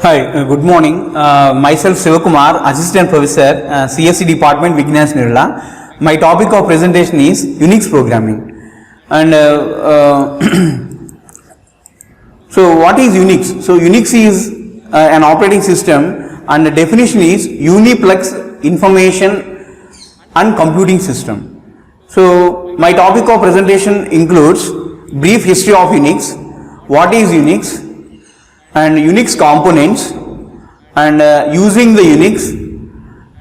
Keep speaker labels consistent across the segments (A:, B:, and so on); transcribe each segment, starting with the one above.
A: Hi, good morning. Myself Sivakumar, Assistant Professor, CSC Department, Vigyanas Nirala. My topic of presentation is Unix programming. And so, what is Unix? So, Unix is an operating system, and the definition is Uniplex Information and Computing System. So, my topic of presentation includes brief history of Unix, what is Unix, and Unix components, and using the Unix,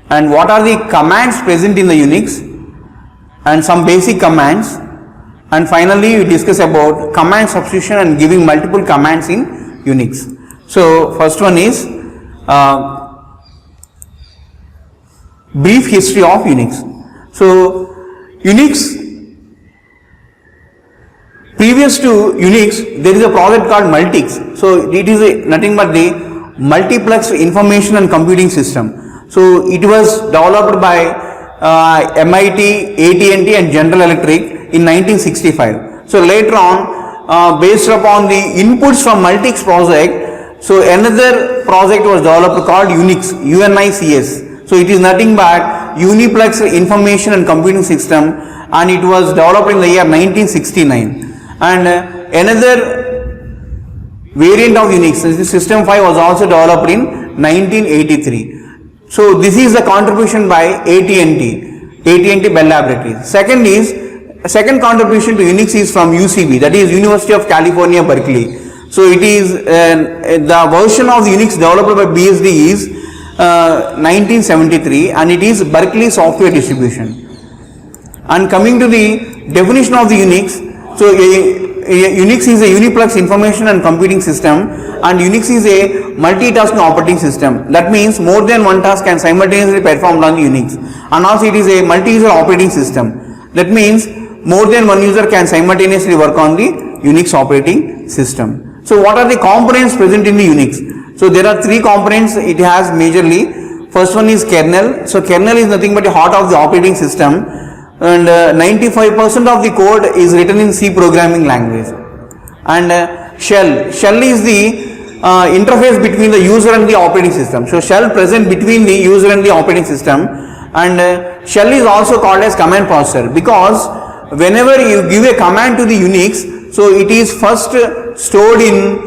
A: and what are the commands present in the Unix, and some basic commands, and finally we discuss about command substitution and giving multiple commands in Unix. So first one is brief history of Unix. So Unix, previous to Unix, there is a project called Multics. So it is nothing but the multiplex information and computing system. So it was developed by MIT, AT&T and General Electric in 1965. So later on, based upon the inputs from Multics project, so another project was developed called Unix, UNICS. So it is nothing but Uniplex Information and Computing System, and it was developed in the year 1969. And another variant of Unix, System 5, was also developed in 1983. So this is the contribution by AT&T Bell Laboratories. Second contribution to Unix is from UCB, that is University of California, Berkeley. So it is the version of the Unix developed by BSD is 1973, and it is Berkeley Software Distribution. And coming to the definition of the Unix, so Unix is a Uniplex information and computing system, and Unix is a multitasking operating system. That means more than one task can simultaneously performed on Unix, and also it is a multi-user operating system. That means more than one user can simultaneously work on the Unix operating system. So what are the components present in the Unix? So there are three components it has majorly. First one is kernel. So kernel is nothing but the heart of the operating system, and 95% of the code is written in C programming language. And shell is the interface between the user and the operating system. So shell present between the user and the operating system, and shell is also called as command processor, because whenever you give a command to the Unix, so it is first stored in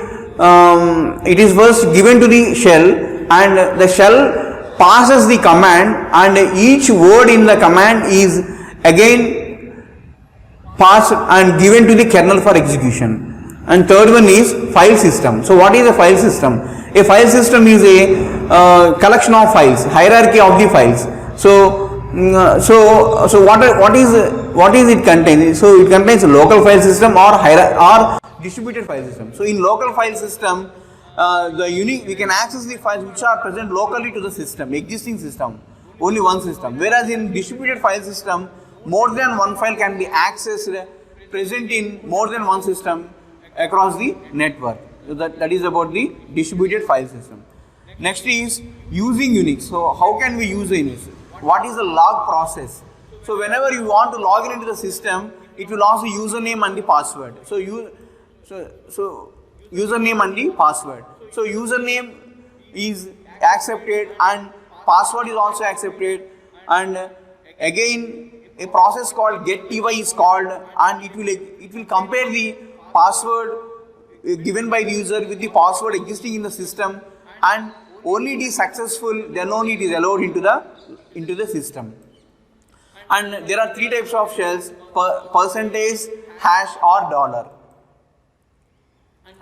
A: it is first given to the shell, and the shell passes the command, and each word in the command is again passed and given to the kernel for execution. And third one is file system. So what is a file system? A file system is a collection of files, hierarchy of the files. So what is it contain? So it contains a local file system or distributed file system. So in local file system, we can access the files which are present locally to the system, existing system, only one system. Whereas in distributed file system, more than one file can be accessed, present in more than one system across the network. So that is about the distributed file system. Next is using Unix. So how can we use Unix? What is the log process? So whenever you want to log in into the system, it will ask the username and the password. So username and the password. So username is accepted and password is also accepted, and again a process called getty is called, and it will compare the password given by the user with the password existing in the system, and only it is successful, then only it is allowed into the system. And there are three types of shells: percentage, hash or dollar.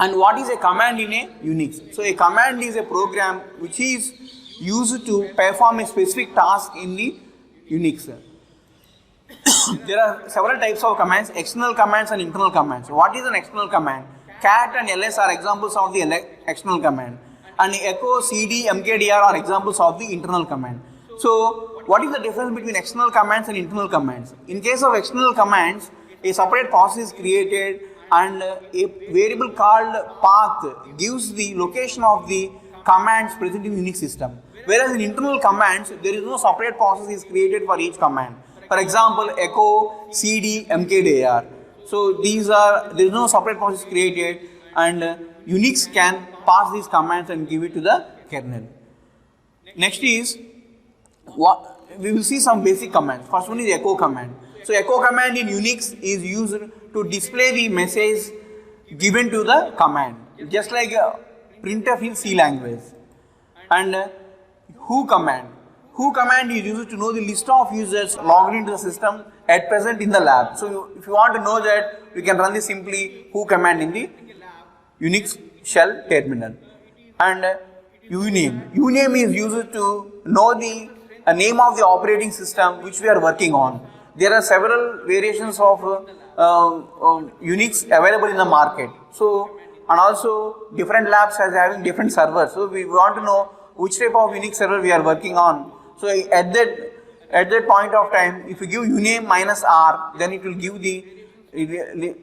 A: And what is a command in a Unix? So a command is a program which is used to perform a specific task in the Unix. There are several types of commands: external commands and internal commands. What is an external command? Cat and ls are examples of the external command, and echo, cd, mkdir are examples of the internal command. So what is the difference between external commands and internal commands? In case of external commands, a separate process is created, and a variable called path gives the location of the commands present in Unix system. Whereas in internal commands, there is no separate process is created for each command. For example, echo, cd, mkdir. So there is no separate process created, and Unix can pass these commands and give it to the kernel. Next is we will see some basic commands. First one is echo command. So echo command in Unix is used to display the message given to the command, just like printf in C language. And who command. Who command is used to know the list of users logged into the system at present in the lab. So if you want to know that, you can run this simply who command in the Unix shell terminal. And uname. Uname is used to know the name of the operating system which we are working on. There are several variations of Unix available in the market. So, and also different labs are having different servers. So we want to know which type of Unix server we are working on. So at that point of time, if you give uname minus R, then it will give the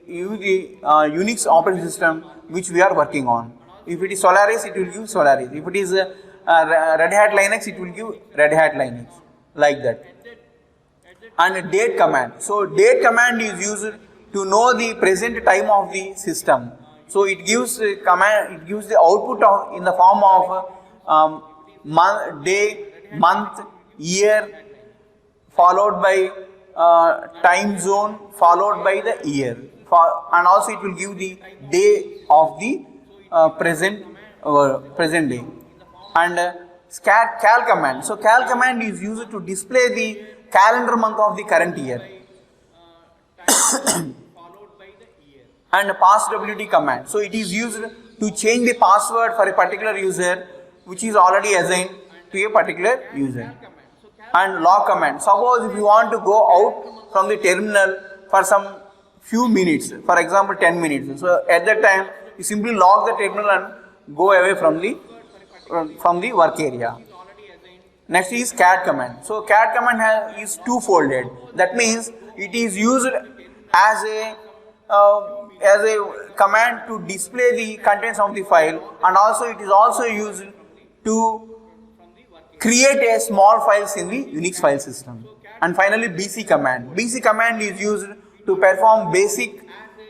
A: Unix operating system which we are working on. If it is Solaris, it will give Solaris. If it is Red Hat Linux, it will give Red Hat Linux, like that. And date command. So date command is used to know the present time of the system. So it gives command. It gives the output of in the form of month, day, month, year, followed by time zone, followed by the year, and also it will give the day of the present day. And cal command. So cal command is used to display the calendar month of the current year. And passwd command. So it is used to change the password for a particular user which is already assigned to a particular user. And log command. Suppose if you want to go out from the terminal for some few minutes, for example 10 minutes. So at that time you simply log the terminal and go away from the work area. Next is cat command. So cat command is two-folded. That means it is used as a command to display the contents of the file, and also it is also used to create a small files in the Unix file system. And finally BC command. BC command is used to perform basic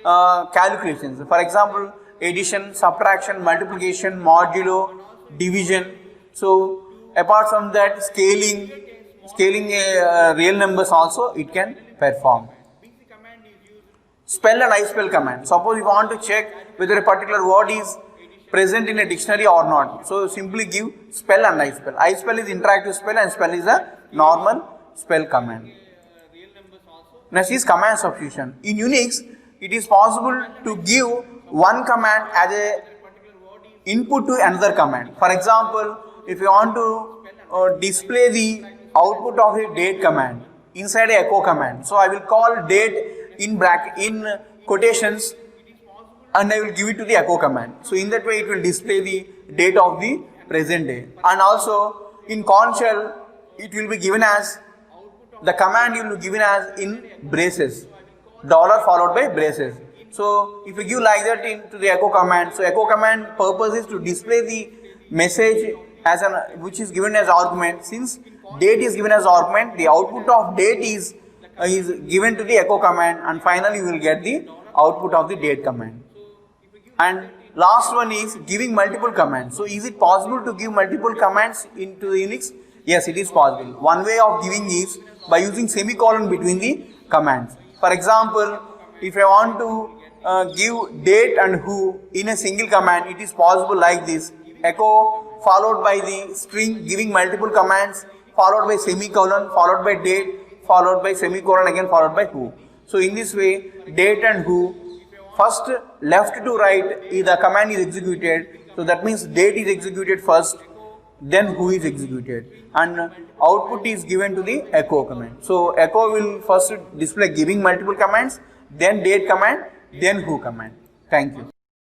A: calculations. For example, addition, subtraction, multiplication, modulo, division. So apart from that, scaling real numbers also it can perform. Spell and iSpell command. Suppose you want to check whether a particular word is present in a dictionary or not. So simply give spell and iSpell. iSpell is interactive spell and spell is a normal spell command. Next is command substitution. In Unix, it is possible to give one command as a input to another command. For example, if you want to display the output of a date command inside a echo command, so I will call date in quotations and I will give it to the echo command. So in that way it will display the date of the present day. And also in conn shell it will be given as, the command will be given as in braces, dollar followed by braces. So if you give like that into the echo command, so echo command purpose is to display the message as which is given as argument. Since date is given as argument, the output of date is given to the echo command, and finally you will get the output of the date command. And last one is giving multiple commands. So is it possible to give multiple commands into the Unix? Yes, it is possible. One way of giving is by using semicolon between the commands. For example, if I want to give date and who in a single command, it is possible like this: echo followed by the string giving multiple commands, followed by semicolon, followed by date, followed by semicolon, again followed by who. So in this way, date and who, first left to right the command is executed. So that means date is executed first, then who is executed, and output is given to the echo command. So echo will first display giving multiple commands, then date command, then who command. Thank you.